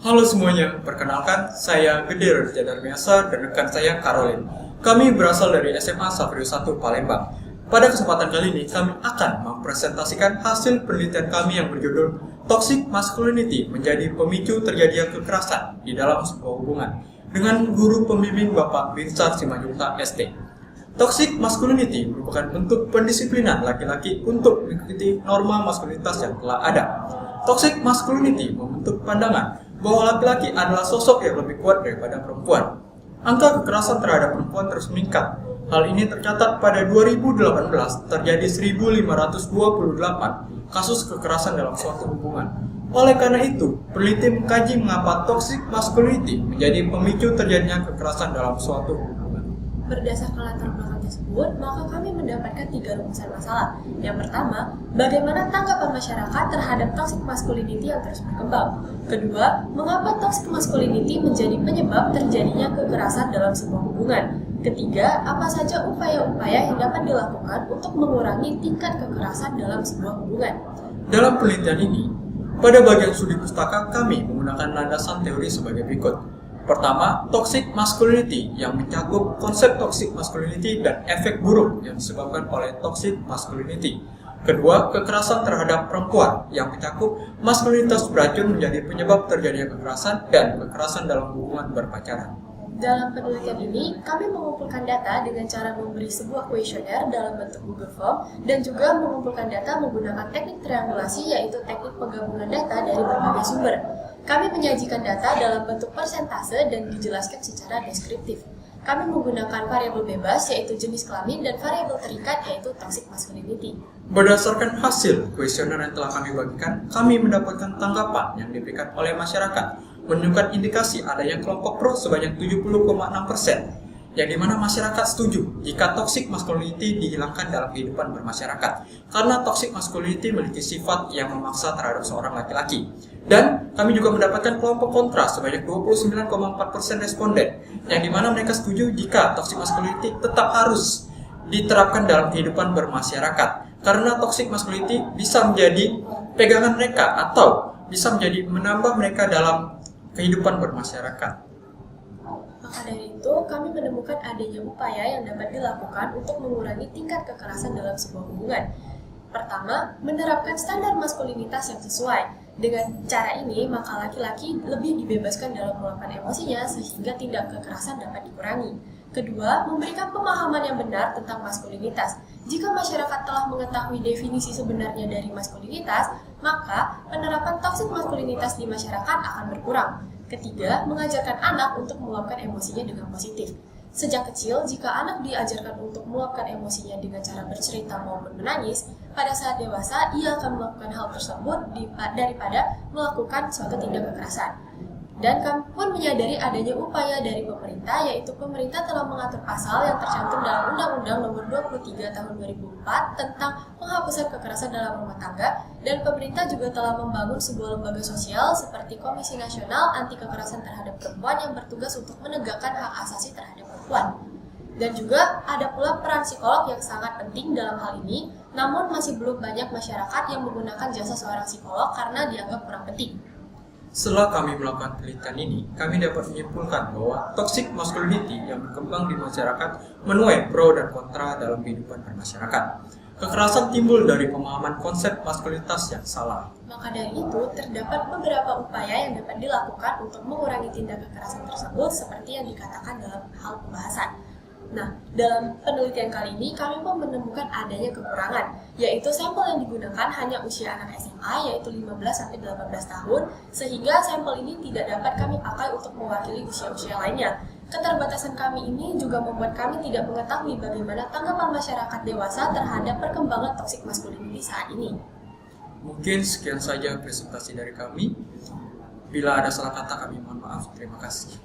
Halo semuanya, perkenalkan saya Gede Darmiasa dan rekan saya Caroline. Kami berasal dari SMA Safrius 1 Palembang. Pada kesempatan kali ini kami akan mempresentasikan hasil penelitian kami yang berjudul Toxic Masculinity menjadi pemicu terjadinya kekerasan di dalam sebuah hubungan dengan guru pembimbing Bapak Binsar Simanjuntak ST. Toxic masculinity merupakan bentuk pendisiplinan laki-laki untuk mengikuti norma maskulinitas yang telah ada. Toxic masculinity membentuk pandangan bahwa laki-laki adalah sosok yang lebih kuat daripada perempuan. Angka kekerasan terhadap perempuan terus meningkat. Hal ini tercatat pada 2018 terjadi 1.528 kasus kekerasan dalam suatu hubungan. Oleh karena itu, peneliti mengkaji mengapa toxic masculinity menjadi pemicu terjadinya kekerasan dalam suatu hubungan. Berdasarkan latar belakang tersebut, maka kami mendapatkan 3 rumusan masalah. Yang pertama, bagaimana tanggapan masyarakat terhadap toxic masculinity yang terus berkembang. Kedua, mengapa toxic masculinity menjadi penyebab terjadinya kekerasan dalam sebuah hubungan. Ketiga, apa saja upaya-upaya yang dapat dilakukan untuk mengurangi tingkat kekerasan dalam sebuah hubungan. Dalam penelitian ini, pada bagian studi pustaka kami menggunakan landasan teori sebagai berikut. Pertama, toxic masculinity yang mencakup konsep toxic masculinity dan efek buruk yang disebabkan oleh toxic masculinity. Kedua, kekerasan terhadap perempuan yang mencakup maskulinitas beracun menjadi penyebab terjadinya kekerasan dan kekerasan dalam hubungan berpacaran. Dalam penelitian ini, kami mengumpulkan data dengan cara memberi sebuah kuesioner dalam bentuk Google Form dan juga mengumpulkan data menggunakan teknik triangulasi, yaitu teknik penggabungan data dari berbagai sumber. Kami menyajikan data dalam bentuk persentase dan dijelaskan secara deskriptif. Kami menggunakan variabel bebas, yaitu jenis kelamin, dan variabel terikat, yaitu toxic masculinity. Berdasarkan hasil kuesioner yang telah kami bagikan, kami mendapatkan tanggapan yang diberikan oleh masyarakat menunjukkan indikasi adanya kelompok pro sebanyak 70,6%, yang dimana masyarakat setuju jika toxic masculinity dihilangkan dalam kehidupan bermasyarakat, karena toxic masculinity memiliki sifat yang memaksa terhadap seorang laki-laki. Dan kami juga mendapatkan kelompok kontra sebanyak 29,4% responden, yang dimana mereka setuju jika toxic masculinity tetap harus diterapkan dalam kehidupan bermasyarakat, karena toxic masculinity bisa menjadi pegangan mereka atau bisa menjadi menambah mereka dalam kehidupan bermasyarakat. Maka dari itu, kami menemukan adanya upaya yang dapat dilakukan untuk mengurangi tingkat kekerasan dalam sebuah hubungan. Pertama, menerapkan standar maskulinitas yang sesuai. Dengan cara ini, maka laki-laki lebih dibebaskan dalam meluapkan emosinya sehingga tindak kekerasan dapat dikurangi. Kedua, memberikan pemahaman yang benar tentang maskulinitas. Jika masyarakat telah mengetahui definisi sebenarnya dari maskulinitas, maka penerapan toksik maskulinitas di masyarakat akan berkurang. Ketiga, mengajarkan anak untuk meluapkan emosinya dengan positif. Sejak kecil, jika anak diajarkan untuk meluapkan emosinya dengan cara bercerita maupun menangis, pada saat dewasa ia akan melakukan hal tersebut daripada melakukan suatu tindak kekerasan. Dan kami pun menyadari adanya upaya dari pemerintah, yaitu pemerintah telah mengatur pasal yang tercantum dalam Undang-Undang Nomor 23 Tahun 2004 tentang penghapusan kekerasan dalam rumah tangga, dan pemerintah juga telah membangun sebuah lembaga sosial seperti Komisi Nasional Anti Kekerasan Terhadap Perempuan yang bertugas untuk menegakkan hak asasi terhadap perempuan. Dan juga ada pula peran psikolog yang sangat penting dalam hal ini, namun masih belum banyak masyarakat yang menggunakan jasa seorang psikolog karena dianggap kurang penting. Setelah kami melakukan penelitian ini, kami dapat menyimpulkan bahwa toxic masculinity yang berkembang di masyarakat menuai pro dan kontra dalam kehidupan bermasyarakat. Kekerasan timbul dari pemahaman konsep maskulinitas yang salah. Maka dari itu, terdapat beberapa upaya yang dapat dilakukan untuk mengurangi tindak kekerasan tersebut seperti yang dikatakan dalam hal pembahasan. Nah, dalam penelitian kali ini kami pun menemukan adanya kekurangan, yaitu sampel yang digunakan hanya usia anak SMA, yaitu 15-18 tahun, sehingga sampel ini tidak dapat kami pakai untuk mewakili usia-usia lainnya. Keterbatasan kami ini juga membuat kami tidak mengetahui bagaimana tanggapan masyarakat dewasa terhadap perkembangan toksik masculinity saat ini. Mungkin sekian saja presentasi dari kami. Bila ada salah kata kami mohon maaf. Terima kasih.